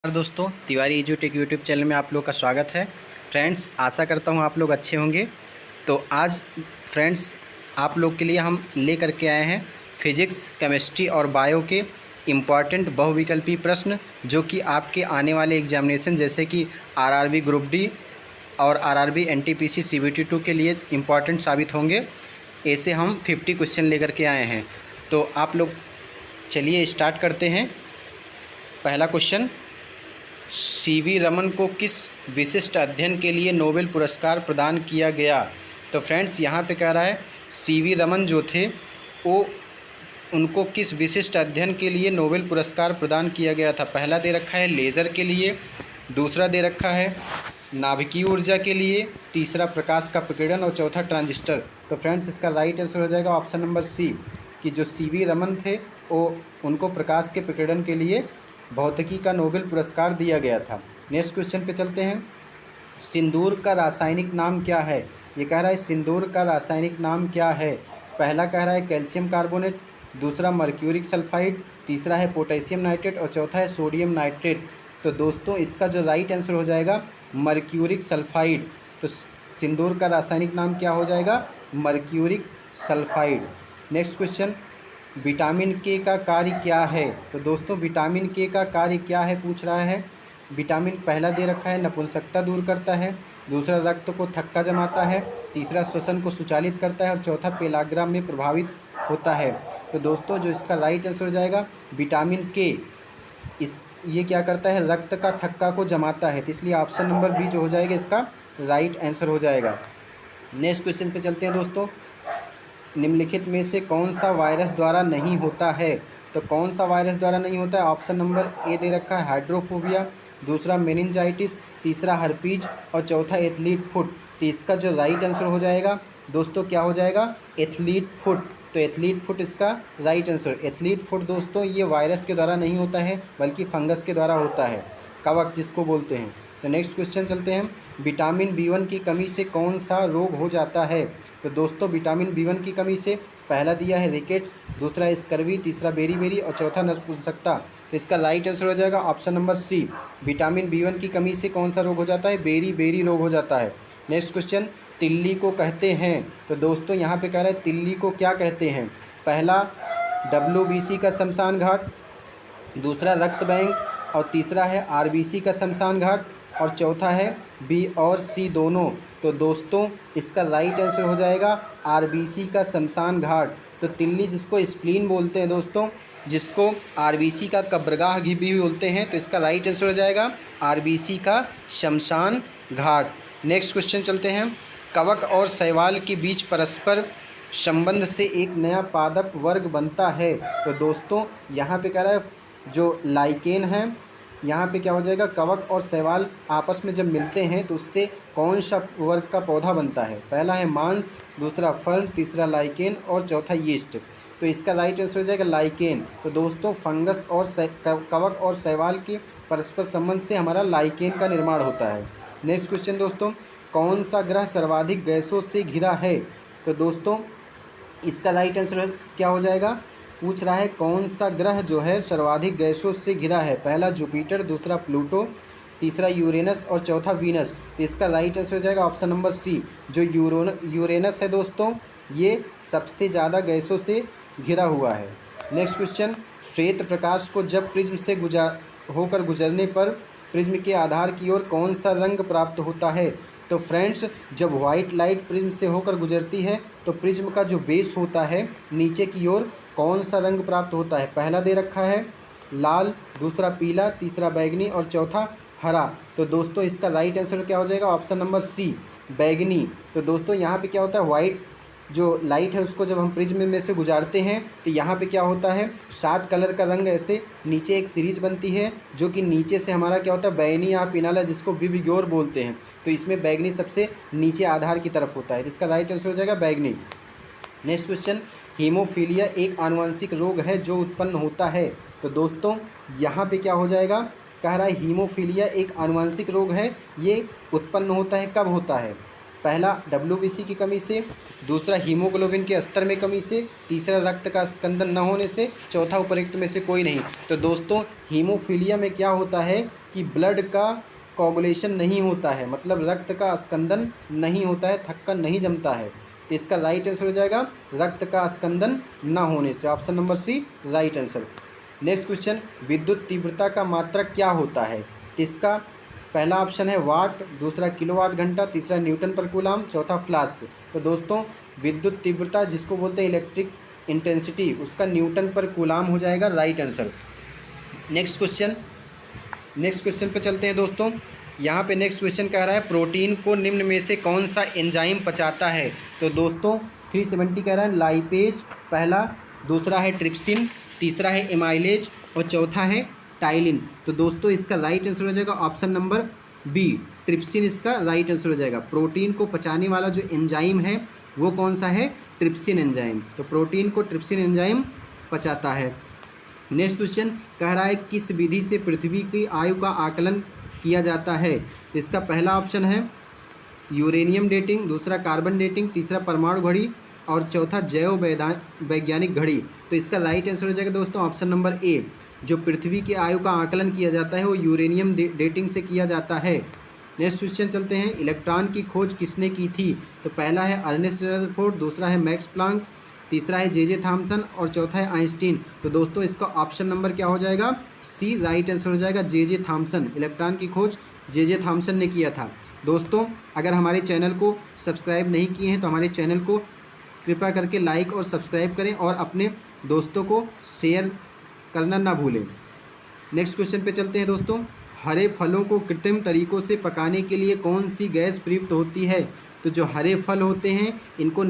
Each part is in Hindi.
दोस्तों, तिवारी एजुटेक यूट्यूब चैनल में आप लोग का स्वागत है। फ्रेंड्स, आशा करता हूँ आप लोग अच्छे होंगे। तो आज फ्रेंड्स आप लोग के लिए हम ले कर के आए हैं फिजिक्स, केमिस्ट्री और बायो के इम्पॉर्टेंट बहुविकल्पी प्रश्न, जो कि आपके आने वाले एग्जामिनेशन जैसे कि आरआरबी ग्रुप डी और आरआरबी एनटीपीसी सीबीटी 2 के लिए इम्पॉर्टेंट साबित होंगे। ऐसे हम 50 क्वेश्चन लेकर के आए हैं। तो आप लोग चलिए स्टार्ट करते हैं। पहला क्वेश्चन, सीवी रमन को किस विशिष्ट अध्ययन के लिए नोबेल पुरस्कार प्रदान किया गया? तो फ्रेंड्स यहाँ पे कह रहा है सीवी रमन जो थे वो उनको किस विशिष्ट अध्ययन के लिए नोबेल पुरस्कार प्रदान किया गया था। पहला दे रखा है लेज़र के लिए, दूसरा दे रखा है नाभिकीय ऊर्जा के लिए, तीसरा प्रकाश का प्रकीर्णन और चौथा ट्रांजिस्टर। तो फ्रेंड्स इसका राइट आंसर हो जाएगा ऑप्शन नंबर सी कि जो सीवी रमन थे वो उनको प्रकाश के प्रकीर्णन के लिए भौतिकी का नोबेल पुरस्कार दिया गया था। नेक्स्ट क्वेश्चन पे चलते हैं। सिंदूर का रासायनिक नाम क्या है? ये कह रहा है सिंदूर का रासायनिक नाम क्या है। पहला कह रहा है कैल्शियम कार्बोनेट, दूसरा मर्क्यूरिक सल्फाइड, तीसरा है पोटेशियम नाइट्रेट और चौथा है सोडियम नाइट्रेट। तो दोस्तों इसका जो राइट आंसर हो जाएगा मर्क्यूरिक सल्फाइड। तो सिंदूर का रासायनिक नाम क्या हो जाएगा? Mercuric sulphide. Next question, vitamin के का कार्य क्या है? तो दोस्तों विटामिन के का कार्य क्या है पूछ रहा है। विटामिन पहला दे रखा है नपुंसकता दूर करता है, दूसरा रक्त को थक्का जमाता है, तीसरा श्वसन को सुचालित करता है और चौथा पेलाग्रा में प्रभावित होता है। तो दोस्तों जो इसका राइट आंसर हो जाएगा विटामिन के, इस ये क्या करता है? रक्त का थक्का को जमाता है। तो इसलिए ऑप्शन नंबर बी जो हो जाएगा इसका राइट आंसर हो जाएगा। नेक्स्ट क्वेश्चन पे चलते हैं दोस्तों। निम्नलिखित में से कौन सा वायरस द्वारा नहीं होता है? तो कौन सा वायरस द्वारा नहीं होता है? ऑप्शन नंबर ए दे रखा है हाइड्रोफोबिया, दूसरा मेनिनजाइटिस, तीसरा हर्पीज और चौथा एथलीट फुट। तो इसका जो राइट आंसर हो जाएगा दोस्तों क्या हो जाएगा? Athlete foot. तो एथलीट फुट इसका राइट आंसर। एथलीट फुट दोस्तों ये वायरस के द्वारा नहीं होता है बल्कि फंगस के द्वारा होता है, कवक जिसको बोलते हैं। तो नेक्स्ट क्वेश्चन चलते हैं। विटामिन बी1 की कमी से कौन सा रोग हो जाता है? तो दोस्तों विटामिन बी1 की कमी से पहला दिया है रिकेट्स, दूसरा स्कर्वी, तीसरा बेरी और चौथा नपुंसकता। तो इसका राइट आंसर हो जाएगा ऑप्शन नंबर सी। विटामिन बी1 की कमी से कौन सा रोग हो जाता है? बेरी रोग हो जाता है। नेक्स्ट क्वेश्चन, तिल्ली को कहते हैं? तो दोस्तों यहाँ पे कह रहा है तिल्ली को क्या कहते हैं। पहला WBC का शमशान घाट, दूसरा रक्त बैंक और तीसरा है RBC का शमशान घाट और चौथा है बी और सी दोनों। तो दोस्तों इसका राइट आंसर हो जाएगा RBC का शमशान घाट। तो तिल्ली जिसको स्प्लीन बोलते हैं दोस्तों, जिसको RBC का कब्रगाह भी बोलते हैं, तो इसका राइट आंसर हो जाएगा RBC का शमशान घाट। नेक्स्ट क्वेश्चन चलते हैं। कवक और शैवाल के बीच परस्पर संबंध से एक नया पादप वर्ग बनता है। तो दोस्तों यहाँ पे कह रहा है जो लाइकेन है, यहाँ पे क्या हो जाएगा? कवक और शैवाल आपस में जब मिलते हैं तो उससे कौन सा वर्ग का पौधा बनता है? पहला है मांस, दूसरा फर्न, तीसरा लाइकेन और चौथा यीस्ट। तो इसका राइट आंसर हो जाएगा लाइकेन। तो दोस्तों फंगस और कवक और शैवाल के परस्पर संबंध से हमारा लाइकेन का निर्माण होता है। नेक्स्ट क्वेश्चन दोस्तों, कौन सा ग्रह सर्वाधिक गैसों से घिरा है? तो दोस्तों इसका राइट आंसर क्या हो जाएगा? पूछ रहा है कौन सा ग्रह जो है सर्वाधिक गैसों से घिरा है। पहला जुपिटर, दूसरा प्लूटो, तीसरा यूरेनस और चौथा वीनस। तो इसका राइट आंसर हो जाएगा ऑप्शन नंबर सी। जो यूरेनस है दोस्तों ये सबसे ज़्यादा गैसों से घिरा हुआ है। नेक्स्ट क्वेश्चन, श्वेत प्रकाश को जब प्रिज्म से होकर गुजरने पर प्रिज्म के आधार की ओर कौन सा रंग प्राप्त होता है? तो फ्रेंड्स जब वाइट लाइट प्रिज्म से होकर गुजरती है तो प्रिज्म का जो बेस होता है नीचे की ओर कौन सा रंग प्राप्त होता है? पहला दे रखा है लाल, दूसरा पीला, तीसरा बैगनी और चौथा हरा। तो दोस्तों इसका राइट आंसर क्या हो जाएगा? ऑप्शन नंबर सी बैगनी। तो दोस्तों यहाँ पे क्या होता है? वाइट जो लाइट है उसको जब हम प्रिज्म में से गुजारते हैं तो यहाँ पे क्या होता है? 7 कलर का रंग ऐसे नीचे एक सीरीज बनती है जो कि नीचे से हमारा क्या होता है? बैगनी या पिनाला जिसको विविग्योर बोलते हैं। तो इसमें बैगनी सबसे नीचे आधार की तरफ होता है। इसका राइट आंसर हो जाएगा बैगनी। नेक्स्ट क्वेश्चन, हीमोफीलिया एक आनुवंशिक रोग है जो उत्पन्न होता है। तो दोस्तों यहाँ पे क्या हो जाएगा? कह रहा है हीमोफीलिया एक आनुवंशिक रोग है, ये उत्पन्न होता है, कब होता है? पहला WBC की कमी से, दूसरा हीमोग्लोबिन के स्तर में कमी से, तीसरा रक्त का स्कंदन न होने से, चौथा उपरोक्त में से कोई नहीं। तो दोस्तों हीमोफीलिया में क्या होता है कि ब्लड का कोगुलेशन नहीं होता है, मतलब रक्त का स्कंदन नहीं होता है, थक्का नहीं जमता है। तो इसका राइट आंसर हो जाएगा रक्त का स्कंदन न होने से, option number C right answer. Next question, विद्युत तीव्रता का मात्रक क्या होता है? तो इसका पहला ऑप्शन है वाट, दूसरा किलोवाट घंटा, तीसरा न्यूटन पर कूलाम, चौथा फ्लास्क। तो दोस्तों विद्युत तीव्रता जिसको बोलते हैं इलेक्ट्रिक इंटेंसिटी, उसका न्यूटन पर कूलाम हो जाएगा राइट आंसर। नेक्स्ट क्वेश्चन पे चलते हैं दोस्तों। यहाँ पे नेक्स्ट क्वेश्चन कह रहा है प्रोटीन को निम्न में से कौन सा एंजाइम पचाता है? तो दोस्तों 370 कह रहा है लाइपेज पहला, दूसरा है ट्रिप्सिन, तीसरा है एमाइलेज और चौथा है टाइलिन। तो दोस्तों इसका राइट आंसर हो जाएगा ऑप्शन नंबर बी, ट्रिप्सिन इसका राइट आंसर हो जाएगा। प्रोटीन को पचाने वाला जो एंजाइम है वो कौन सा है? Trypsin enzyme. तो प्रोटीन को ट्रिप्सिन एंजाइम पचाता है। नेक्स्ट क्वेश्चन कह रहा है किस विधि से पृथ्वी की आयु का आकलन किया जाता है? तो इसका पहला ऑप्शन है यूरेनियम डेटिंग, दूसरा कार्बन डेटिंग, तीसरा परमाणु घड़ी और चौथा जैव वैज्ञानिक घड़ी। तो इसका राइट आंसर हो जाएगा दोस्तों ऑप्शन नंबर ए, जो पृथ्वी की आयु का आकलन किया जाता है वो यूरेनियम डेटिंग से किया जाता है। नेक्स्ट क्वेश्चन चलते हैं, इलेक्ट्रॉन की खोज किसने की थी? तो पहला है अर्नेस्ट रदरफोर्ड, दूसरा है मैक्स प्लांक, तीसरा है जे थॉमसन और चौथा है आइंस्टीन। तो दोस्तों इसका ऑप्शन नंबर क्या हो जाएगा? सी राइट आंसर हो जाएगा, जे थॉमसन। इलेक्ट्रॉन की खोज जे थॉमसन ने किया था। दोस्तों अगर हमारे चैनल को सब्सक्राइब नहीं किए हैं तो हमारे चैनल को कृपया करके लाइक और सब्सक्राइब करें और अपने दोस्तों को शेयर करना ना भूलें। नेक्स्ट क्वेश्चन पे चलते हैं दोस्तों, हरे फलों को कृत्रिम तरीकों से पकाने के लिए कौन सी गैस प्रयुक्त होती है? तो जो हरे फल होते हैं इनको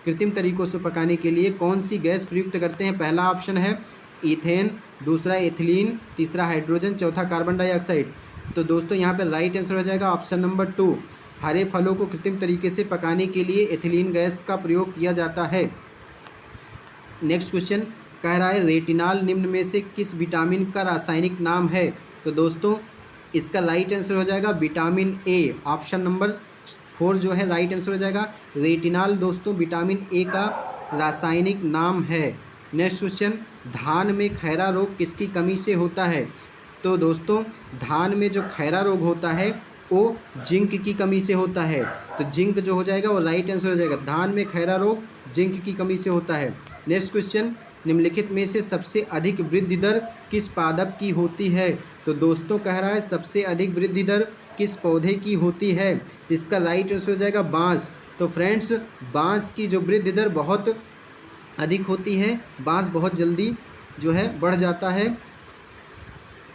कृत्रिम तरीकों से पकाने के लिए कौन सी गैस प्रयुक्त करते हैं? पहला ऑप्शन है ईथेन, दूसरा एथिलीन, तीसरा हाइड्रोजन, चौथा कार्बन डाइऑक्साइड। तो दोस्तों यहाँ पर राइट आंसर हो जाएगा ऑप्शन नंबर 2, हरे फलों को कृत्रिम तरीके से पकाने के लिए एथिलीन गैस का प्रयोग किया जाता है। नेक्स्ट क्वेश्चन कह रहा है रेटिनॉल निम्न में से किस विटामिन का रासायनिक नाम है? तो दोस्तों इसका राइट आंसर हो जाएगा विटामिन ए, ऑप्शन नंबर 4 जो है राइट आंसर हो जाएगा। रेटिनॉल दोस्तों विटामिन ए का रासायनिक नाम है। नेक्स्ट क्वेश्चन, धान में खैरा रोग किसकी कमी से होता है? तो दोस्तों धान में जो खैरा रोग होता है वो जिंक की कमी से होता है। तो जिंक जो हो जाएगा वो राइट आंसर हो जाएगा, धान में खैरा रोग जिंक की कमी से होता है। नेक्स्ट क्वेश्चन, निम्नलिखित में से सबसे अधिक वृद्धि दर किस पादप की होती है? तो दोस्तों कह रहा है सबसे अधिक वृद्धि दर किस पौधे की होती है? इसका राइट आंसर हो जाएगा बांस। तो फ्रेंड्स बांस की जो वृद्धि दर बहुत अधिक होती है, बांस बहुत जल्दी जो है बढ़ जाता है।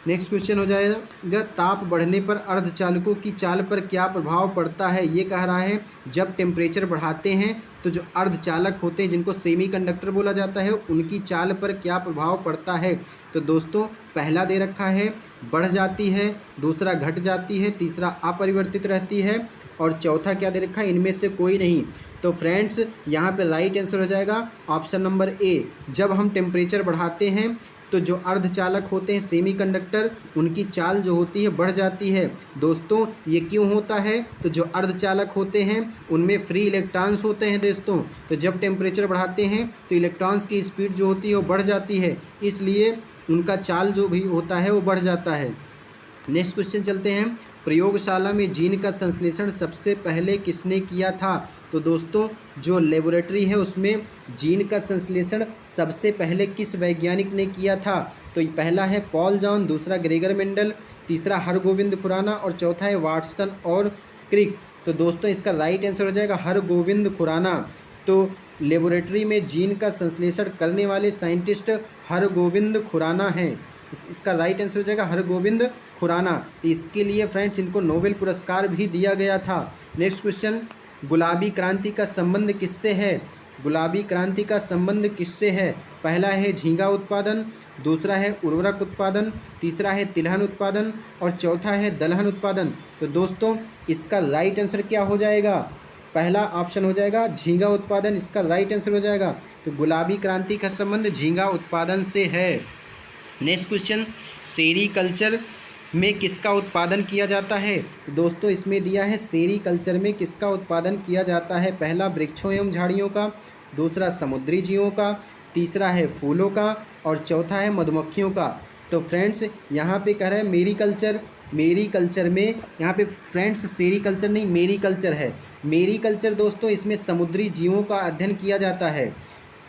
नेक्स्ट क्वेश्चन हो जाएगा ताप बढ़ने पर अर्धचालकों की चाल पर क्या प्रभाव पड़ता है? ये कह रहा है जब टेम्परेचर बढ़ाते हैं तो जो अर्धचालक होते हैं जिनको सेमीकंडक्टर बोला जाता है उनकी चाल पर क्या प्रभाव पड़ता है? तो दोस्तों पहला दे रखा है बढ़ जाती है, दूसरा घट जाती है, तीसरा अपरिवर्तित रहती है और चौथा क्या दे रखा है? इनमें से कोई नहीं। तो फ्रेंड्स यहाँ पे राइट आंसर हो जाएगा ऑप्शन नंबर ए, जब हम टेम्परेचर बढ़ाते हैं तो जो अर्धचालक होते हैं सेमीकंडक्टर उनकी चाल जो होती है बढ़ जाती है। दोस्तों ये क्यों होता है? तो जो अर्धचालक होते हैं उनमें फ्री इलेक्ट्रॉन्स होते हैं दोस्तों, तो जब टेम्परेचर बढ़ाते हैं तो इलेक्ट्रॉन्स की स्पीड जो होती है वो बढ़ जाती है, इसलिए उनका चाल जो भी होता है वो बढ़ जाता है। नेक्स्ट क्वेश्चन चलते हैं, प्रयोगशाला में जीन का संश्लेषण सबसे पहले किसने किया था? तो दोस्तों जो लेबोरेटरी है उसमें जीन का संश्लेषण सबसे पहले किस वैज्ञानिक ने किया था? तो पहला है पॉल जॉन, दूसरा ग्रेगर मेंडल, तीसरा हरगोविंद खुराना और चौथा है वाटसन और क्रिक। तो दोस्तों इसका राइट आंसर हो जाएगा हरगोविंद खुराना। तो लेबोरेटरी में जीन का संश्लेषण करने वाले साइंटिस्ट हरगोविंद खुराना हैं। इसका राइट आंसर हो जाएगा हरगोविंद खुराना। तो इसके लिए फ्रेंड्स इनको नोबेल पुरस्कार भी दिया गया था। नेक्स्ट क्वेश्चन, गुलाबी क्रांति का संबंध किससे है? गुलाबी क्रांति का संबंध किससे है? पहला है झींगा उत्पादन, दूसरा है उर्वरक उत्पादन, तीसरा है तिलहन उत्पादन और चौथा है दलहन उत्पादन। तो दोस्तों इसका राइट आंसर क्या हो जाएगा? पहला ऑप्शन हो जाएगा झींगा उत्पादन, इसका राइट आंसर हो जाएगा। तो गुलाबी क्रांति का संबंध झींगा उत्पादन से है। नेक्स्ट क्वेश्चन, सेरीकल्चर में किसका उत्पादन किया जाता है? तो दोस्तों इसमें दिया है सेरीकल्चर में किसका उत्पादन किया जाता है? पहला वृक्षों एवं झाड़ियों का, दूसरा समुद्री जीवों का, तीसरा है फूलों का और चौथा है मधुमक्खियों का। तो फ्रेंड्स यहाँ पे कह रहा है मेरीकल्चर, मेरीकल्चर में यहाँ पे फ्रेंड्स सेरीकल्चर नहीं मेरीकल्चर है। मेरीकल्चर दोस्तों इसमें समुद्री जीवों का अध्ययन किया जाता है,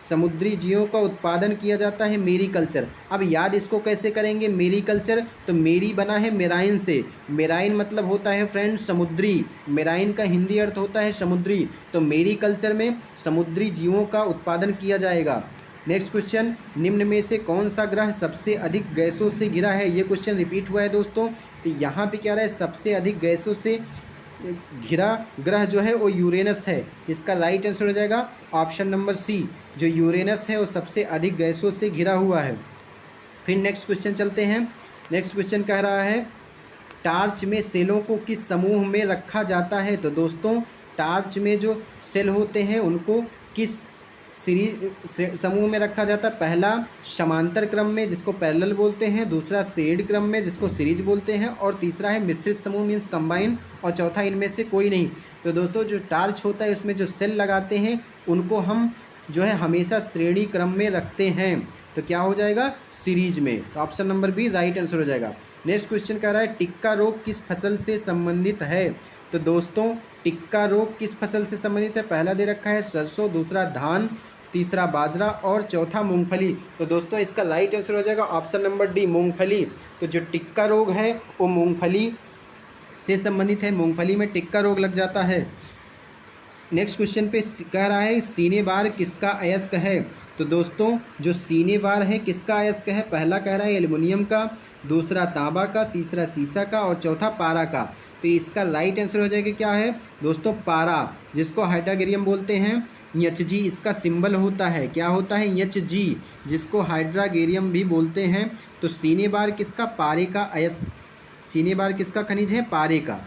समुद्री जीवों का उत्पादन किया जाता है मेरीकल्चर। अब याद इसको कैसे करेंगे मेरीकल्चर? तो मेरी बना है मेराइन से, मेराइन मतलब होता है फ्रेंड्स समुद्री, मेराइन का हिंदी अर्थ होता है समुद्री। तो मेरीकल्चर में समुद्री जीवों का उत्पादन किया जाएगा। नेक्स्ट क्वेश्चन, निम्न में से कौन सा ग्रह सबसे अधिक गैसों से घिरा है? ये क्वेश्चन रिपीट हुआ है दोस्तों। तो यहाँ पे क्या रहा है, सबसे अधिक गैसों से घिरा ग्रह जो है वो यूरेनस है। इसका राइट आंसर हो जाएगा ऑप्शन नंबर सी, जो यूरेनस है वो सबसे अधिक गैसों से घिरा हुआ है। फिर नेक्स्ट क्वेश्चन चलते हैं। नेक्स्ट क्वेश्चन कह रहा है टार्च में सेलों को किस समूह में रखा जाता है? तो दोस्तों टार्च में जो सेल होते हैं उनको किस सीरीज समूह में रखा जाता है? पहला समांतर क्रम में जिसको पैरेलल बोलते हैं, दूसरा श्रेणी क्रम में जिसको सीरीज बोलते हैं और तीसरा है मिश्रित समूह मीन्स कंबाइन और चौथा इनमें से कोई नहीं। तो दोस्तों जो टार्च होता है उसमें जो सेल लगाते हैं उनको हम जो है हमेशा श्रेणी क्रम में रखते हैं। तो क्या हो जाएगा सीरीज में। तो option number B right answer हो जाएगा। नेक्स्ट क्वेश्चन कह रहा है टिक्का रोग किस फसल से संबंधित है? तो दोस्तों टिक्का रोग किस फसल से संबंधित है? पहला दे रखा है सरसों, दूसरा धान, तीसरा बाजरा और चौथा मूंगफली। तो दोस्तों इसका राइट आंसर हो जाएगा ऑप्शन नंबर डी मूंगफली। तो जो टिक्का रोग है वो मूंगफली से संबंधित है, मूंगफली में टिक्का रोग लग जाता है। नेक्स्ट क्वेश्चन पे कह रहा है सीने बार किसका अयस्क है? तो दोस्तों जो सीने बार है किसका अयस्क है? पहला कह रहा है एल्युमिनियम का, दूसरा तांबा का, तीसरा सीसा का और चौथा पारा का। तो इसका राइट आंसर हो जाएगा क्या है दोस्तों? पारा, जिसको हाइड्रागेरियम बोलते हैं। एच जी इसका सिंबल होता है, क्या होता है? एच जी, जिसको हाइड्रागेरियम भी बोलते हैं। तो सीने बार किसका? पारे का अयस्क, सीने बार किसका खनिज है? पारे का।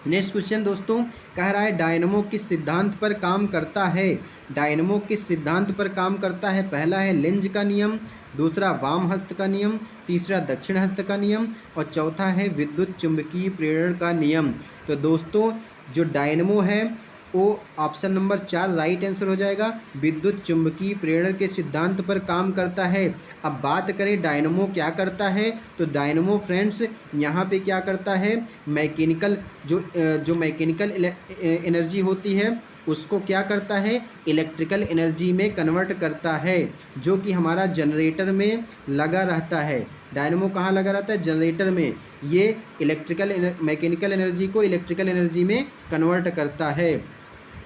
नेक्स्ट क्वेश्चन दोस्तों कह रहा है डायनमो किस सिद्धांत पर काम करता है? डायनमो किस सिद्धांत पर काम करता है? पहला है लेंज का नियम, दूसरा वाम हस्त का नियम, तीसरा दक्षिण हस्त का नियम और चौथा है विद्युत चुंबकीय प्रेरण का नियम। तो दोस्तों जो डायनमो है वो ऑप्शन नंबर 4 राइट आंसर हो जाएगा, विद्युत चुंबकीय प्रेरण के सिद्धांत पर काम करता है। अब बात करें डायनमो क्या करता है? तो डायनमो फ्रेंड्स यहाँ पे क्या करता है, मैकेनिकल जो मैकेनिकल एनर्जी होती है उसको क्या करता है, इलेक्ट्रिकल एनर्जी में कन्वर्ट करता है, जो कि हमारा जनरेटर में लगा रहता है। डायनमो कहाँ लगा रहता है? जनरेटर में। ये मैकेनिकल एनर्जी को इलेक्ट्रिकल एनर्जी में कन्वर्ट करता है।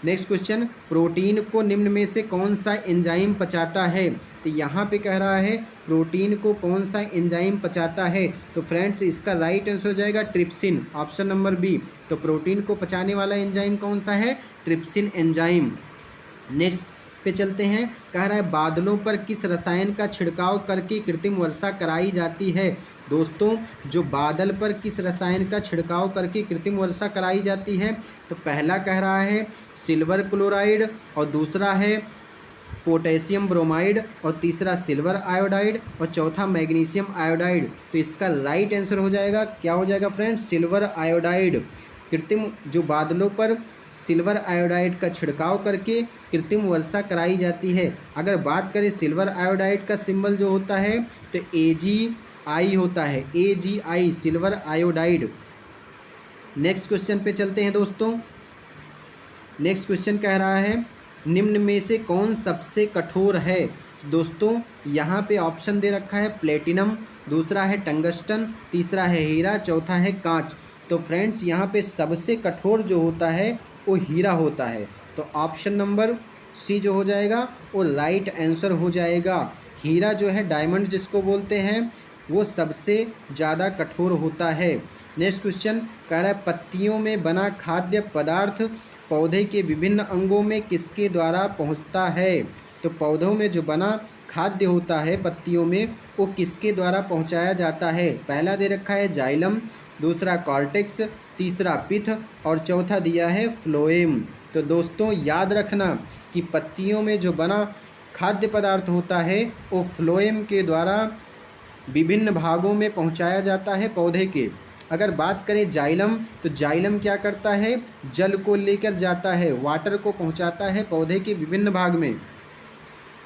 नेक्स्ट क्वेश्चन, प्रोटीन को निम्न में से कौन सा एंजाइम पचाता है? तो यहाँ पे कह रहा है प्रोटीन को कौन सा एंजाइम पचाता है? तो फ्रेंड्स इसका राइट आंसर हो जाएगा ट्रिप्सिन, ऑप्शन नंबर बी। तो प्रोटीन को पचाने वाला एंजाइम कौन सा है? Trypsin enzyme. नेक्स्ट पे चलते हैं। कह रहा है बादलों पर किस रसायन का छिड़काव करके कृत्रिम वर्षा कराई जाती है? दोस्तों जो बादल पर किस रसायन का छिड़काव करके कृत्रिम वर्षा कराई जाती है? तो पहला कह रहा है सिल्वर क्लोराइड और दूसरा है पोटेशियम ब्रोमाइड और तीसरा सिल्वर आयोडाइड और चौथा मैग्नीशियम आयोडाइड। तो इसका राइट आंसर हो जाएगा, क्या हो जाएगा फ्रेंड्स? Silver iodide. कृत्रिम जो बादलों पर सिल्वर आयोडाइड का छिड़काव करके कृत्रिम वर्षा कराई जाती है। अगर बात करें सिल्वर आयोडाइड का सिंबल जो होता है तो AgI होता है, AgI silver iodide. Next question पे चलते हैं दोस्तों। नेक्स्ट क्वेश्चन कह रहा है निम्न में से कौन सबसे कठोर है? दोस्तों यहाँ पे ऑप्शन दे रखा है प्लेटिनम, दूसरा है टंगस्टन, तीसरा है हीरा, चौथा है कांच। तो फ्रेंड्स यहाँ पे सबसे कठोर जो होता है वो हीरा होता है। तो ऑप्शन नंबर सी जो हो जाएगा वो राइट आंसर हो जाएगा। हीरा जो है डायमंड जिसको बोलते हैं वो सबसे ज़्यादा कठोर होता है। नेक्स्ट क्वेश्चन कह रहा है पत्तियों में बना खाद्य पदार्थ पौधे के विभिन्न अंगों में किसके द्वारा पहुंचता है? तो पौधों में जो बना खाद्य होता है पत्तियों में वो किसके द्वारा पहुंचाया जाता है? पहला दे रखा है जाइलम, दूसरा कॉर्टेक्स, तीसरा पिथ और चौथा दिया है फ्लोएम। तो दोस्तों याद रखना कि पत्तियों में जो बना खाद्य पदार्थ होता है वो फ्लोएम के द्वारा विभिन्न भागों में पहुंचाया जाता है पौधे के। अगर बात करें जाइलम, तो जाइलम क्या करता है, जल को लेकर जाता है, वाटर को पहुंचाता है पौधे के विभिन्न भाग में।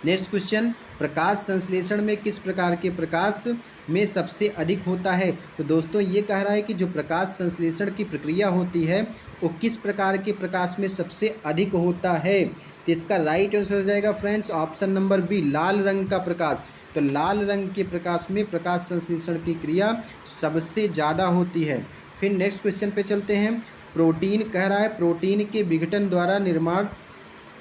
नेक्स्ट क्वेश्चन, प्रकाश संश्लेषण में किस प्रकार के प्रकाश में सबसे अधिक होता है। तो दोस्तों ये कह रहा है कि जो प्रकाश संश्लेषण की प्रक्रिया होती है वो किस प्रकार के प्रकाश में सबसे अधिक होता है। तो इसका राइट आंसर हो जाएगा फ्रेंड्स ऑप्शन नंबर बी, लाल रंग का प्रकाश। तो लाल रंग के प्रकाश में प्रकाश संश्लेषण की क्रिया सबसे ज़्यादा होती है। फिर नेक्स्ट क्वेश्चन पे चलते हैं। प्रोटीन कह रहा है, प्रोटीन के विघटन द्वारा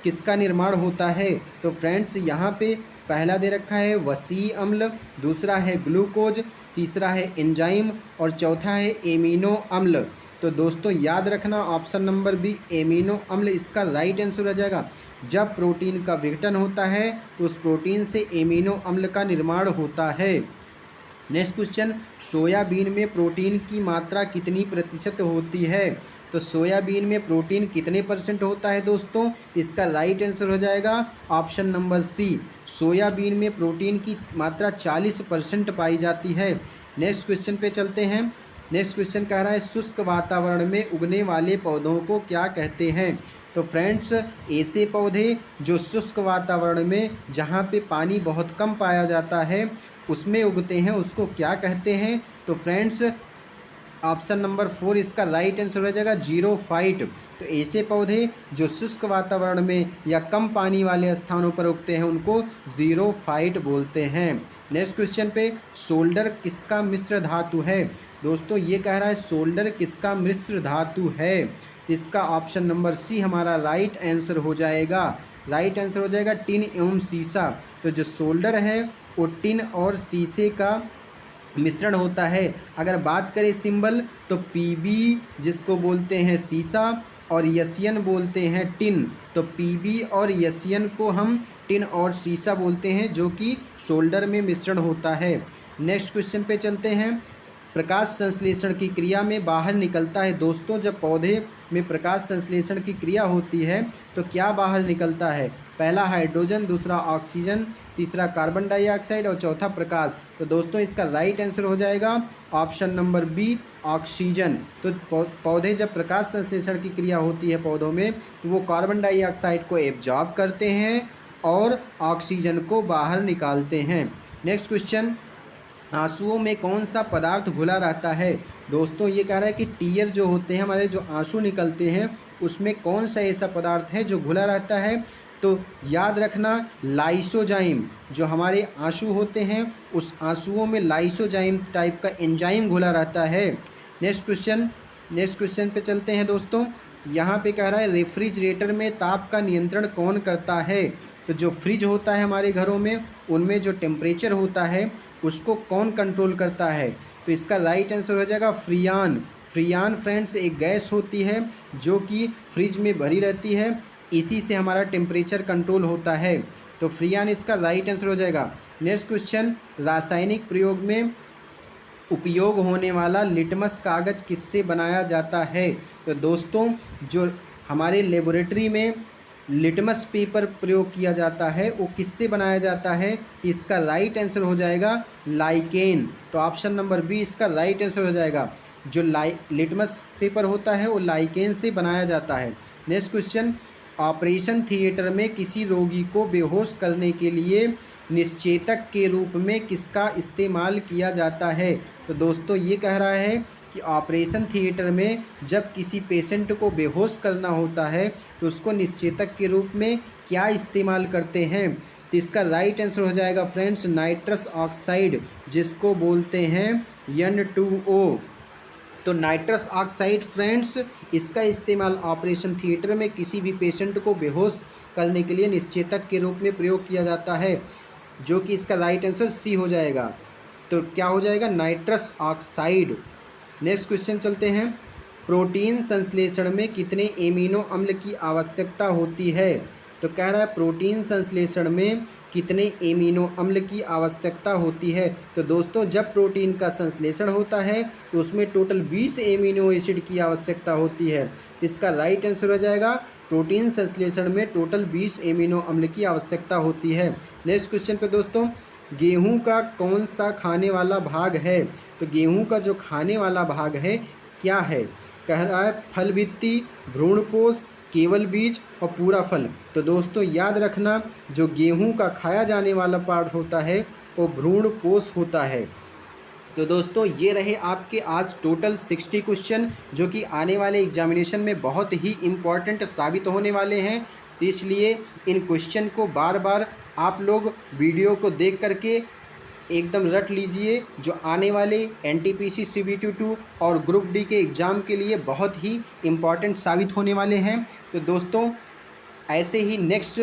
किसका निर्माण होता है। तो फ्रेंड्स यहाँ पे पहला दे रखा है वसी अम्ल, दूसरा है ग्लूकोज, तीसरा है एंजाइम और चौथा है एमिनो अम्ल। तो दोस्तों याद रखना ऑप्शन नंबर बी, एमिनो अम्ल इसका राइट आंसर हो जाएगा। जब प्रोटीन का विघटन होता है तो उस प्रोटीन से एमिनो अम्ल का निर्माण होता है। नेक्स्ट क्वेश्चन, सोयाबीन में प्रोटीन की मात्रा कितनी प्रतिशत होती है। तो सोयाबीन में प्रोटीन कितने परसेंट होता है दोस्तों, इसका राइट आंसर हो जाएगा ऑप्शन नंबर सी, सोयाबीन में प्रोटीन की मात्रा 40% पाई जाती है। नेक्स्ट क्वेश्चन पे चलते हैं। नेक्स्ट क्वेश्चन कह रहा है शुष्क वातावरण में उगने वाले पौधों को क्या कहते हैं। तो फ्रेंड्स ऐसे पौधे जो शुष्क वातावरण में, जहाँ पे पानी बहुत कम पाया जाता है, उसमें उगते हैं, उसको क्या कहते हैं। तो फ्रेंड्स ऑप्शन नंबर 4 इसका राइट आंसर हो जाएगा, जीरोफाइट। तो ऐसे पौधे जो शुष्क वातावरण में या कम पानी वाले स्थानों पर उगते हैं उनको जीरोफाइट बोलते हैं। नेक्स्ट क्वेश्चन पे, शोल्डर किसका मिश्र धातु है। दोस्तों ये कह रहा है शोल्डर किसका मिश्र धातु है। इसका ऑप्शन नंबर सी हमारा राइट आंसर हो जाएगा। राइट आंसर हो जाएगा टिन एवं सीसा। तो जो शोल्डर है वो टिन और सीसे का मिश्रण होता है। अगर बात करें सिंबल, तो पीबी जिसको बोलते हैं सीसा और यसियन बोलते हैं टिन। तो पीबी और यसियन को हम टिन और सीसा बोलते हैं, जो कि शोल्डर में मिश्रण होता है। नेक्स्ट क्वेश्चन पे चलते हैं। प्रकाश संश्लेषण की क्रिया में बाहर निकलता है। दोस्तों जब पौधे में प्रकाश संश्लेषण की क्रिया होती है तो क्या बाहर निकलता है। पहला हाइड्रोजन, दूसरा ऑक्सीजन, तीसरा कार्बन डाइऑक्साइड और चौथा प्रकाश। तो दोस्तों इसका राइट आंसर हो जाएगा ऑप्शन नंबर बी, ऑक्सीजन। तो पौधे जब प्रकाश संश्लेषण की क्रिया होती है पौधों में तो वो कार्बन डाइऑक्साइड को एब्जॉर्ब करते हैं और ऑक्सीजन को बाहर निकालते हैं। नेक्स्ट क्वेश्चन, आंसुओं में कौन सा पदार्थ घुला रहता है। दोस्तों ये कह रहा है कि टीयर जो होते हैं, हमारे जो आंसू निकलते हैं, उसमें कौन सा ऐसा पदार्थ है जो घुला रहता है। तो याद रखना लाइसोजाइम, जो हमारे आंसू होते हैं उस आंसुओं में लाइसोजाइम टाइप का एंजाइम घुला रहता है। नेक्स्ट क्वेश्चन पे चलते हैं दोस्तों। यहाँ पे कह रहा है रेफ्रिजरेटर में ताप का नियंत्रण कौन करता है। तो जो फ्रिज होता है हमारे घरों में, उनमें जो टेम्परेचर होता है उसको कौन कंट्रोल करता है। तो इसका राइट आंसर हो जाएगा फ्रियान। फ्रियान फ्रेंड्स एक गैस होती है जो कि फ्रिज में भरी रहती है, इसी से हमारा टेम्परेचर कंट्रोल होता है। तो फ्रियान इसका राइट आंसर हो जाएगा। नेक्स्ट क्वेश्चन, रासायनिक प्रयोग में उपयोग होने वाला लिटमस कागज़ किससे बनाया जाता है। तो दोस्तों जो हमारे लेबोरेटरी में लिटमस पेपर प्रयोग किया जाता है वो किससे बनाया जाता है। इसका राइट आंसर हो जाएगा लाइकेन। तो ऑप्शन नंबर बी इसका राइट आंसर हो जाएगा। जो लिटमस पेपर होता है वो लाइकेन से बनाया जाता है। नेक्स्ट क्वेश्चन, ऑपरेशन थिएटर में किसी रोगी को बेहोश करने के लिए निश्चेतक के रूप में किसका इस्तेमाल किया जाता है। तो दोस्तों ये कह रहा है कि ऑपरेशन थिएटर में जब किसी पेशेंट को बेहोश करना होता है तो उसको निश्चेतक के रूप में क्या इस्तेमाल करते हैं। तो इसका राइट आंसर हो जाएगा फ्रेंड्स नाइट्रस ऑक्साइड, जिसको बोलते हैं N2O। तो नाइट्रस ऑक्साइड फ्रेंड्स इसका इस्तेमाल ऑपरेशन थिएटर में किसी भी पेशेंट को बेहोश करने के लिए निश्चेतक के रूप में प्रयोग किया जाता है, जो कि इसका राइट आंसर सी हो जाएगा। तो क्या हो जाएगा, नाइट्रस ऑक्साइड। नेक्स्ट क्वेश्चन चलते हैं। प्रोटीन संश्लेषण में कितने एमिनो अम्ल की आवश्यकता होती है। तो कह रहा है प्रोटीन संश्लेषण में कितने एमिनो अम्ल की आवश्यकता होती है। तो दोस्तों जब प्रोटीन का संश्लेषण होता है तो उसमें टोटल 20 एमिनो एसिड की आवश्यकता होती है। इसका राइट आंसर हो जाएगा प्रोटीन संश्लेषण में टोटल 20 एमिनो अम्ल की आवश्यकता होती है। नेक्स्ट क्वेश्चन पे दोस्तों, गेहूं का कौन सा खाने वाला भाग है? तो गेहूं का जो खाने वाला भाग है क्या है? कह रहा है फल भित्ति, भ्रूणपोष, केवल बीज और पूरा फल। तो दोस्तों याद रखना, जो गेहूं का खाया जाने वाला पार्ट होता है वो भ्रूणपोष होता है। तो दोस्तों ये रहे आपके आज टोटल 60 क्वेश्चन, जो कि आने वाले एग्जामिनेशन में बहुत ही इम्पॉर्टेंट साबित होने वाले हैं। तो इसलिए इन क्वेश्चन को बार बार आप लोग वीडियो को देख करके एकदम रट लीजिए, जो आने वाले एनटीपीसी CBT2 और ग्रुप डी के एग्ज़ाम के लिए बहुत ही इम्पॉर्टेंट साबित होने वाले हैं। तो दोस्तों ऐसे ही नेक्स्ट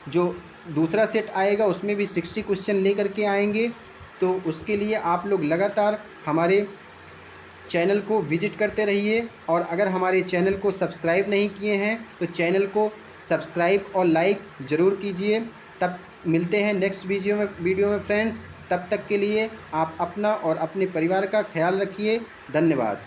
जो दूसरा सेट आएगा उसमें भी 60 क्वेश्चन लेकर के आएंगे। तो उसके लिए आप लोग लगातार हमारे चैनल को विजिट करते रहिए, और अगर हमारे चैनल को सब्सक्राइब नहीं किए हैं तो चैनल को सब्सक्राइब और लाइक ज़रूर कीजिए। तब मिलते हैं नेक्स्ट वीडियो में फ्रेंड्स। तब तक के लिए आप अपना और अपने परिवार का ख्याल रखिए। धन्यवाद।